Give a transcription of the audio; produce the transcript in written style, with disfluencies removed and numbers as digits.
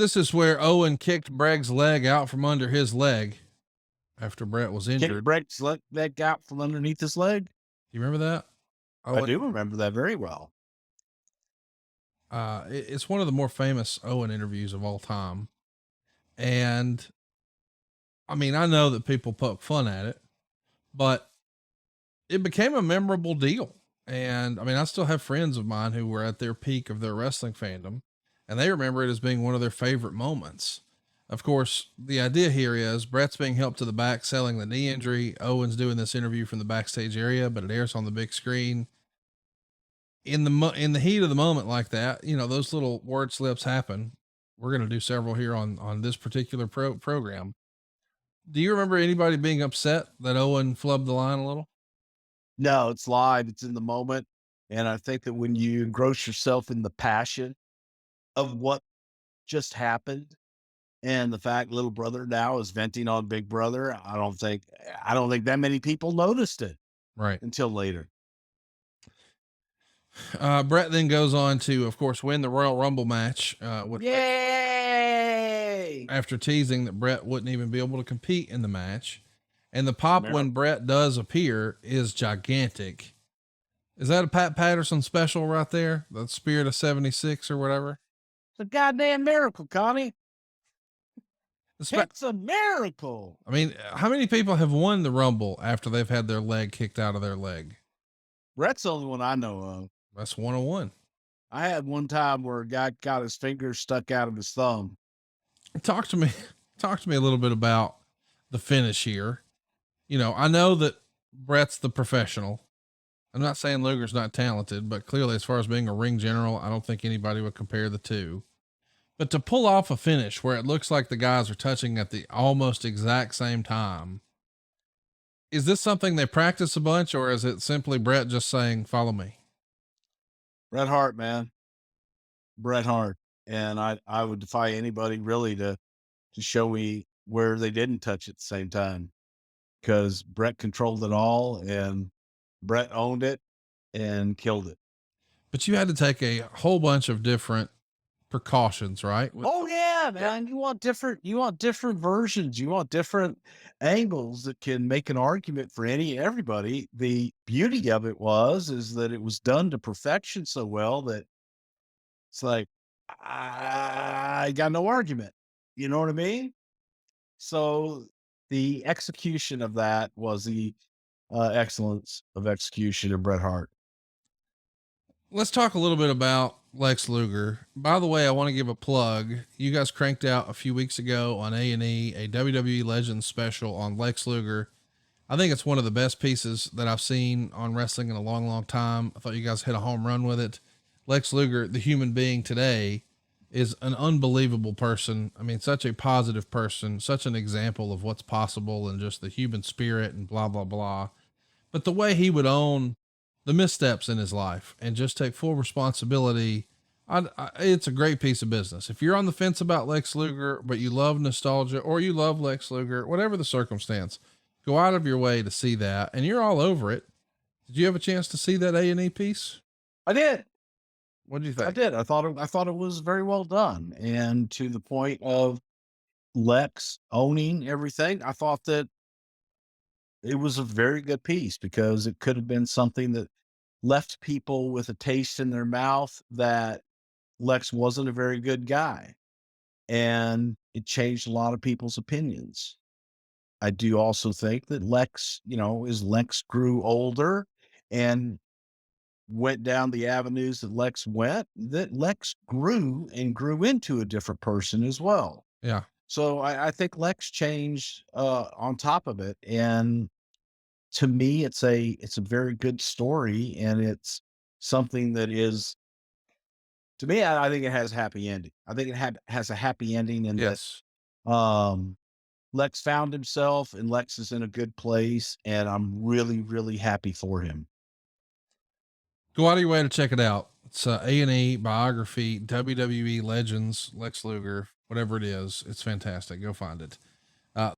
This is where Owen kicked Brett's leg out from under his leg after Bret was injured. Kicked Bret's leg out from underneath his leg. You remember that? I do remember that very well. It's one of the more famous Owen interviews of all time. And I mean, I know that people poke fun at it, but it became a memorable deal. And I mean, I still have friends of mine who were at their peak of their wrestling fandom, and they remember it as being one of their favorite moments. Of course, the idea here is Bret's being helped to the back, selling the knee injury. Owen's doing this interview from the backstage area, but it airs on the big screen. In the heat of the moment like that, you know, those little word slips happen. We're going to do several here on this particular program. Do you remember anybody being upset that Owen flubbed the line a little? No, it's live. It's in the moment. And I think that when you engross yourself in the passion of what just happened and the fact little brother now is venting on big brother, I don't think that many people noticed it right until later. Bret then goes on to, of course, win the Royal Rumble match, with Yay! after teasing that Bret wouldn't even be able to compete in the match. And the pop when Bret does appear is gigantic. Is that a Pat Patterson special right there? The Spirit of 76 or whatever? It's a goddamn miracle, Connie. It's a miracle. I mean, how many people have won the Rumble after they've had their leg kicked out of their leg? Bret's the only one I know of. That's 101. I had one time where a guy got his finger stuck out of his thumb. Talk to me a little bit about the finish here. You know, I know that Bret's the professional. I'm not saying Luger's not talented, but clearly as far as being a ring general, I don't think anybody would compare the two. But to pull off a finish where it looks like the guys are touching at the almost exact same time, is this something they practice a bunch, or is it simply Bret just saying, follow me? Bret Hart, man. Bret Hart. And I would defy anybody really to show me where they didn't touch at the same time, because Bret controlled it all and Bret owned it and killed it. But you had to take a whole bunch of different precautions, right? Oh yeah, man. You want different versions. You want different angles that can make an argument for everybody. The beauty of it is that it was done to perfection so well that it's like, I got no argument. You know what I mean? So the execution of that was the excellence of execution of Bret Hart. Let's talk a little bit about Lex Luger. By the way, I want to give a plug. You guys cranked out a few weeks ago on A&E, a WWE Legends special on Lex Luger. I think it's one of the best pieces that I've seen on wrestling in a long, long time. I thought you guys hit a home run with it. Lex Luger, the human being today, is an unbelievable person. I mean, such a positive person, such an example of what's possible and just the human spirit and blah, blah, blah. But the way he would own the missteps in his life and just take full responsibility. It's a great piece of business. If you're on the fence about Lex Luger, but you love nostalgia or you love Lex Luger, whatever the circumstance, go out of your way to see that. And you're all over it. Did you have a chance to see that A&E piece? I did. What did you think? I did. I thought it was very well done. And to the point of Lex owning everything, I thought that it was a very good piece, because it could have been something that left people with a taste in their mouth that Lex wasn't a very good guy. And it changed a lot of people's opinions. I do also think that Lex, as Lex grew older and went down the avenues that Lex went, that Lex grew into a different person as well. Yeah. So I think Lex changed on top of it. And to me, it's a very good story, and it's something that is, to me, I think it has a happy ending. I think it has a happy ending, and yes, Lex found himself, and Lex is in a good place, and I'm really, really happy for him. Go out of your way to check it out. It's A&E biography, WWE Legends, Lex Luger, whatever it is. It's fantastic. Go find it.